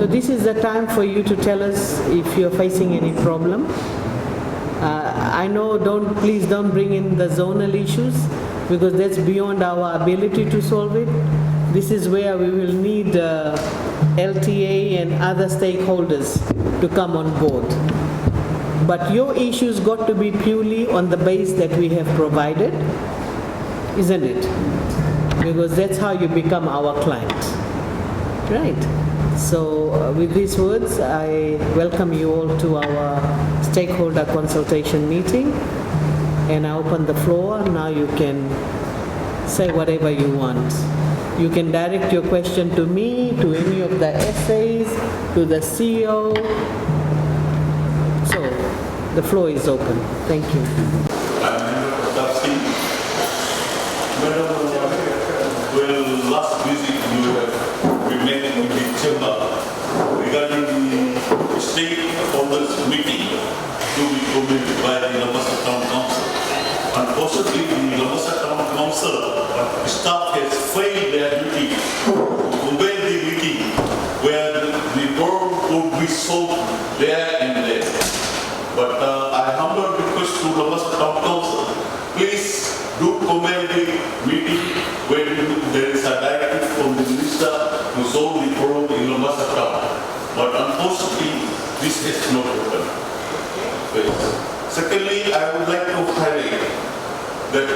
So this is the time for you to tell us if you're facing any problem. I know, please don't bring in the zonal issues because that's beyond our ability to solve it. This is where we will need LTA and other stakeholders to come on board. But your issues got to be purely on the base that we have provided, isn't it? Because that's how you become our client, right? So with these words, I welcome you all to our stakeholder consultation meeting, and I open the floor. Now you can say whatever you want. You can direct your question to me, to any of the essays, to the CEO. So the floor is open. Thank you. Well, last visit you met in the chamber regarding the stakeholders meeting to be convened by the Labasa Town Council. Unfortunately, the Labasa Town Council staff has failed their duty to convene the meeting where the problem could be solved there and there. But I humble request to Labasa Town Council, please do convene the meeting when there is a directive from the minister to solve the problem in Labasa Town. But unfortunately, this has not happened. Secondly, I would like to highlight that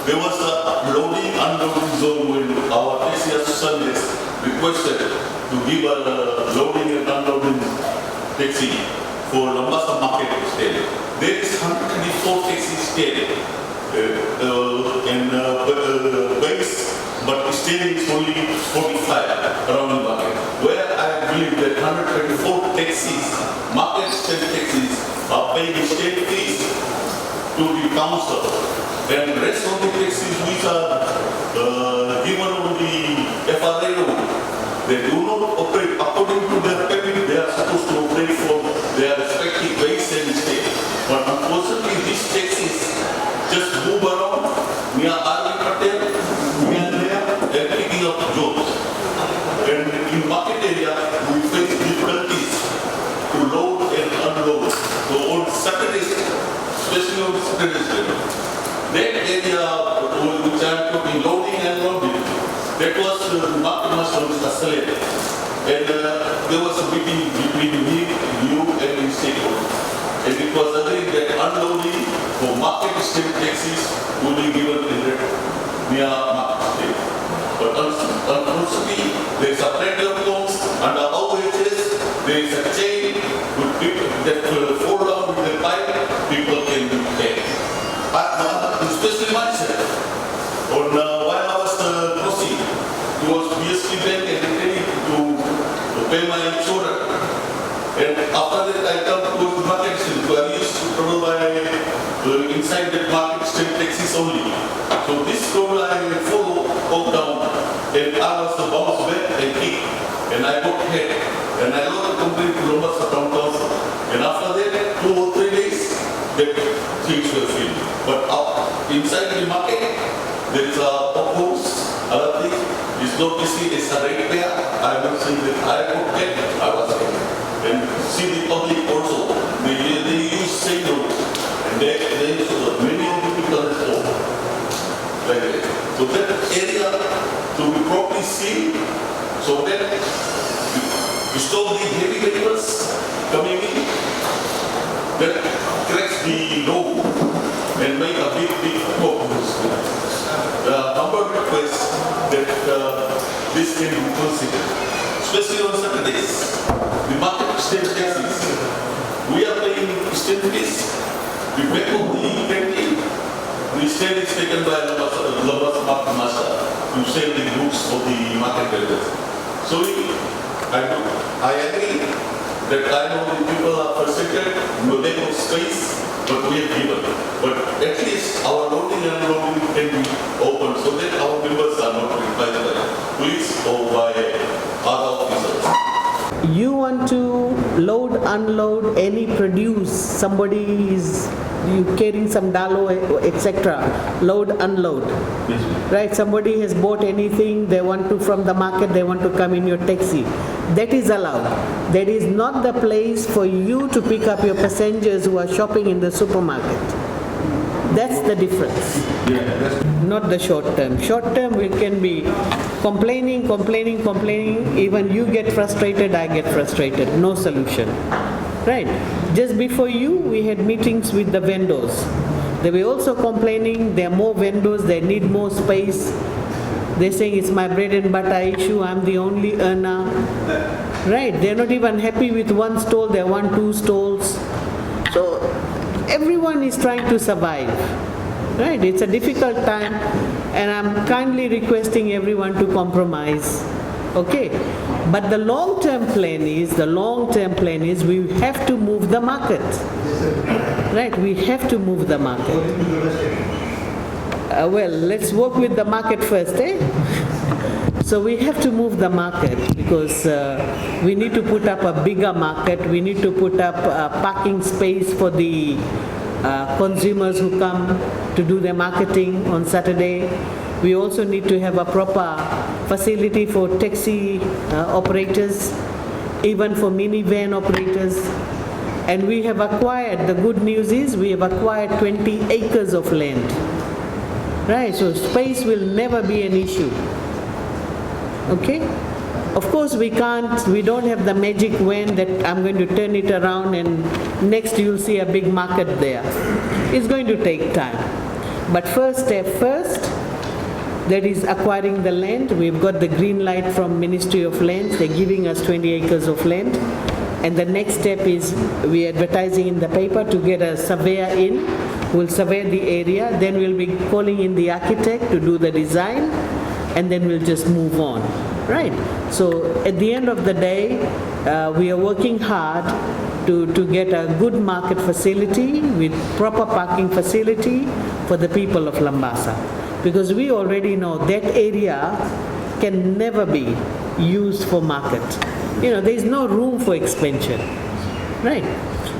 there was a loading unloading zone when our taxi association has requested to give a loading and unloading taxi for Labasa market stand. There is 124 taxi stand and base, but stand is only 45 around the market. Where I believe that 124 taxis, market stand taxis, are paying state fees to the council, and the rest of the taxis which are given on the FRA road, they do not operate according to their permit. They are supposed to operate for their respective base and state. But unfortunately, these taxis just move around near Army Patel, near there, and picking up jobs. And in market area, we face difficulties to load and unload. So on Saturdays, especially on Saturdays, that area which I am talking loading and loading, that was the market master of Mr. Saleh. And there was a meeting between me, you, and the stakeholders. And it was agreed that unloading for market state taxis will be given in the near market state. But unfortunately, there is a plenty of loans under OHS, there is a chain with people that will fall down with the pipe, people can be paid. Especially myself, on while I was crossing towards BSP Bank and intending to pay my insurance. And after that, I come to the market state, where I used to provide inside the market state taxis only. So this road I follow up down, and I was to bounce back and kick, and I got hit. And I wrote a complaint to Labasa Town Council. And after that, 2 or 3 days, that things were filled. But inside the market, there is a potholes, other things. It's not easy, it's a rate pair. I will say that I got hit, I was hit. And see the public also, they use same roads. And they use many of the people at home. Like that. So that area to be properly seen, so that you stop the heavy vehicles coming in, that cracks the road and make a big potholes. The humble request that this can be considered, especially on Saturdays. The market state taxis, we are paying state fees. The back of the canteen, the state is taken by Labasa market master to sell the goods for the market vendors. So I agree that I know the people are frustrated, no lack of space, but we have given. But at least our loading and unloading can be open so that our members are not required by police or by other officers. You want to load, unload any produce. Somebody is carrying some dalo, etc. Load, unload. Right? Somebody has bought anything, they want to, from the market, they want to come in your taxi. That is allowed. That is not the place for you to pick up your passengers who are shopping in the supermarket. That's the difference. Not the short term. Short term, we can be complaining. Even you get frustrated, I get frustrated. No solution. Right? Just before you, we had meetings with the vendors. They were also complaining, there are more vendors, they need more space. They're saying it's my bread and butter issue, I'm the only earner. Right? They're not even happy with one stall, they want 2 stalls. So everyone is trying to survive. Right? It's a difficult time, and I'm kindly requesting everyone to compromise. Okay? But the long-term plan is we have to move the market. Right? We have to move the market. Well, let's work with the market first, eh? So we have to move the market because we need to put up a bigger market. We need to put up a parking space for the consumers who come to do their marketing on Saturday. We also need to have a proper facility for taxi operators, even for minivan operators. And we have acquired, the good news is we have acquired 20 acres of land. Right, so space will never be an issue. Okay? Of course we don't have the magic wand that I'm going to turn it around and next you'll see a big market there. It's going to take time. But first step first, that is acquiring the land. We've got the green light from Ministry of Lands. They're giving us 20 acres of land. And the next step is we're advertising in the paper to get a surveyor in, who will survey the area. Then we'll be calling in the architect to do the design, and then we'll just move on. Right? So at the end of the day, we are working hard to get a good market facility with proper parking facility for the people of Labasa. Because we already know that area can never be used for market. There is no room for expansion. Right?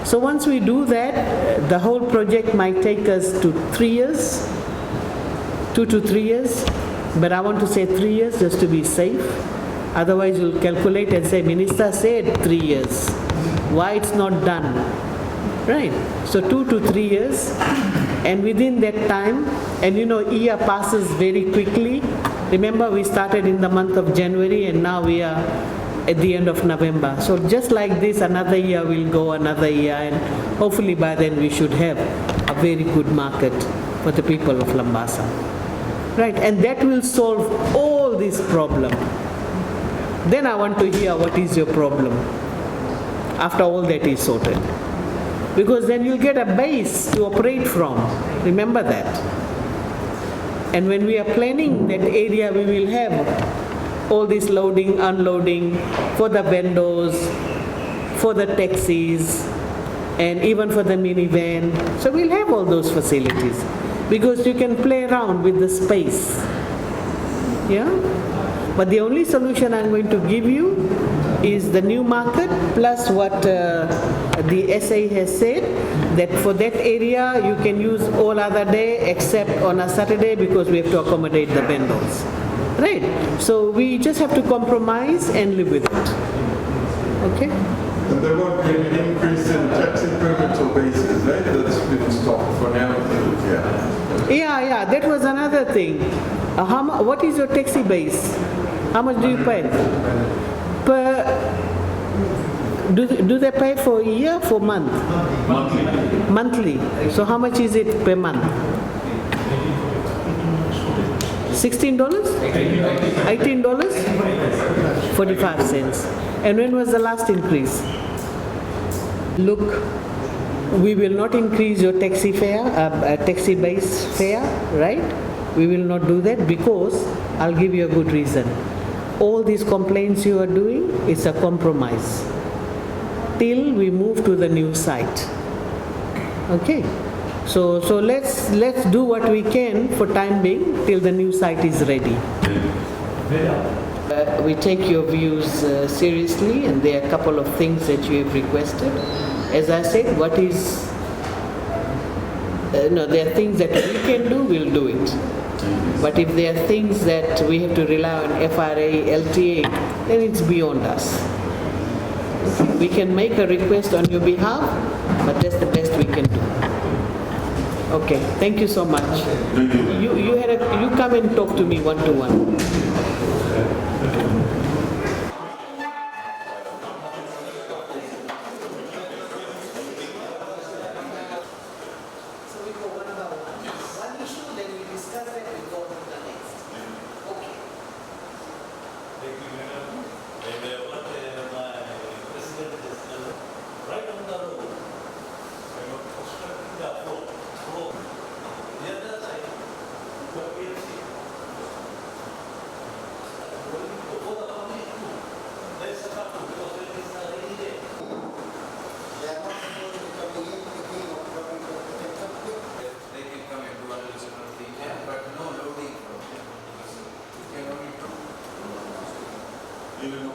So once we do that, the whole project might take us to 3 years, 2 to 3 years, but I want to say 3 years just to be safe. Otherwise you'll calculate and say, Minister said 3 years. Why it's not done? Right? So 2 to 3 years, and within that time, and year passes very quickly. Remember, we started in the month of January and now we are at the end of November. So just like this, another year will go, another year, and hopefully by then we should have a very good market for the people of Labasa. Right? And that will solve all this problem. Then I want to hear what is your problem after all that is sorted. Because then you'll get a base to operate from. Remember that. And when we are planning that area, we will have all this loading, unloading for the vendors, for the taxis, and even for the minivan. So we'll have all those facilities because you can play around with the space. Yeah? But the only solution I'm going to give you is the new market plus what the SA has said, that for that area you can use all other day except on a Saturday because we have to accommodate the vendors. Right? So we just have to compromise and live with it. Okay? And there won't be an increase in taxi permits or bases, right? That's been stopped for now. Yeah, that was another thing. What is your taxi base? How much do you pay? Do they pay for a year, for month? Monthly. So how much is it per month? $16? $18? 45 cents. And when was the last increase? Look, we will not increase your taxi fare, taxi base fare, right? We will not do that because I'll give you a good reason. All these complaints you are doing is a compromise till we move to the new site. Okay? So let's do what we can for time being till the new site is ready. we take your views seriously, and there are a couple of things that you have requested. As I said, what is no, there are things that we can do, we'll do it. But if there are things that we have to rely on FRA, LTA, then it's beyond us. We can make a request on your behalf, but that's the best we can do. Okay, thank you so much. You come and talk to me one-to-one. Even